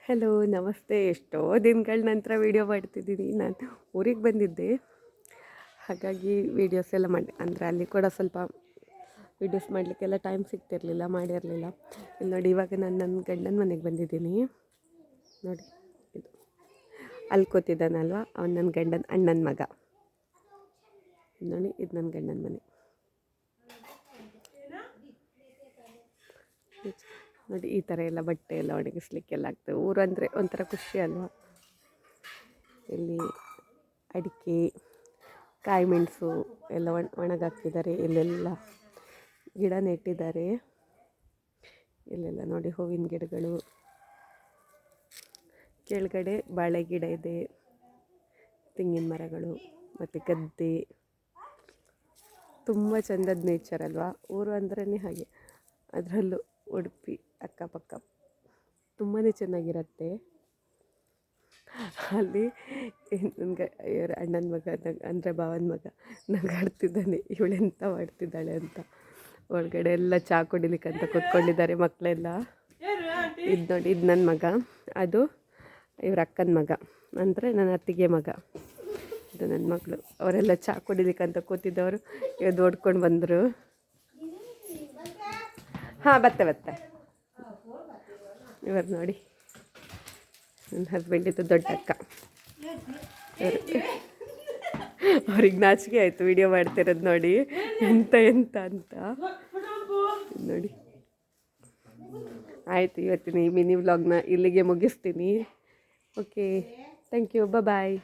Hello ನಮಸ್ತೆ. ಎಷ್ಟೋ ದಿನಗಳ ನಂತರ ವೀಡಿಯೋ ಮಾಡ್ತಿದ್ದೀನಿ. ನಾನು ಊರಿಗೆ ಬಂದಿದ್ದೆ, ಹಾಗಾಗಿ ವೀಡಿಯೋಸ್ ಎಲ್ಲ ಮಾಡಿ ಅಂದರೆ ಅಲ್ಲಿ ಕೂಡ ಸ್ವಲ್ಪ ವೀಡಿಯೋಸ್ ಮಾಡಲಿಕ್ಕೆಲ್ಲ ಟೈಮ್ ಸಿಗ್ತಿರಲಿಲ್ಲ, ಮಾಡಿರಲಿಲ್ಲ. ಇಲ್ಲಿ ನೋಡಿ, ಇವಾಗ ನಾನು ನನ್ನ ಗಂಡನ ಮನೆಗೆ ಬಂದಿದ್ದೀನಿ. ನೋಡಿ, ಇದು ಅಲ್ಲಿ ಕೂತಿದ್ದಾನಲ್ವ, ಅವನು ನನ್ನ ಗಂಡನ ಅಣ್ಣನ ಮಗ. ನೋಡಿ, ಇದು ನನ್ನ ಗಂಡನ ಮನೆ. ನೋಡಿ, ಈ ಥರ ಎಲ್ಲ ಬಟ್ಟೆ ಎಲ್ಲ ಒಣಗಿಸ್ಲಿಕ್ಕೆಲ್ಲ ಆಗ್ತದೆ. ಊರು ಅಂದರೆ ಒಂಥರ ಖುಷಿ ಅಲ್ವಾ. ಇಲ್ಲಿ ಅಡಿಕೆ, ಕಾಯಿ ಮೆಣಸು ಎಲ್ಲ ಒಣಗಾಕಿದ್ದಾರೆ. ಇಲ್ಲೆಲ್ಲ ಗಿಡ ನೆಟ್ಟಿದ್ದಾರೆ. ಇಲ್ಲೆಲ್ಲ ನೋಡಿ, ಹೂವಿನ ಗಿಡಗಳು, ಕೆಳಗಡೆ ಬಾಳೆ ಗಿಡ ಇದೆ, ತೆಂಗಿನ ಮರಗಳು ಮತ್ತು ಗದ್ದೆ. ತುಂಬ ಚೆಂದದ ನೇಚರ್ ಅಲ್ವಾ. ಊರು ಅಂದ್ರೇ ಹಾಗೆ. ಅದರಲ್ಲೂ ಉಡುಪಿ ಅಕ್ಕಪಕ್ಕ ತುಂಬಾ ಚೆನ್ನಾಗಿರುತ್ತೆ. ಅಲ್ಲಿ ನನಗೆ ಇವ್ರ ಅಣ್ಣನ ಮಗ ಅಂದರೆ ಭಾವನ ಮಗ ನಗಾಡ್ತಿದ್ದಾನೆ, ಇವಳೆಂತ ಮಾಡ್ತಿದ್ದಾಳೆ ಅಂತ. ಒಳಗಡೆ ಎಲ್ಲ ಚಹಾ ಕುಡಿಲಿಕ್ಕಂತ ಕೂತ್ಕೊಂಡಿದ್ದಾರೆ ಮಕ್ಕಳೆಲ್ಲ. ಇದು ನೋಡಿ, ಇದು ನನ್ನ ಮಗ, ಅದು ಇವ್ರ ಅಕ್ಕನ ಮಗ ಅಂದರೆ ನನ್ನ ಅತ್ತಿಗೆ ಮಗ. ಇದು ನನ್ನ ಮಗಳು. ಅವರೆಲ್ಲ ಚಹಾ ಕುಡಿಲಿಕ್ಕಂತ ಕೂತಿದ್ದವರು ಇದು ಓಡ್ಕೊಂಡು ಬಂದರು. ಹಾಂ, ಬತ್ತೆ ಇವರು ನೋಡಿ, ನನ್ನ ಹಸ್ಬೆಂಡಿದ್ದು ದೊಡ್ಡ ಅಕ್ಕ. ಅವ್ರಿಗೆ ನಾಚಿಕೆ ಆಯಿತು ವಿಡಿಯೋ ಮಾಡ್ತಿರೋದು ನೋಡಿ, ಎಂತ ಅಂತ ನೋಡಿ. ಆಯಿತು, ಇವತ್ತಿನ ಈ ಮಿನಿ ವ್ಲಾಗ್ನ ಇಲ್ಲಿಗೆ ಮುಗಿಸ್ತೀನಿ. Okay, thank you, bye.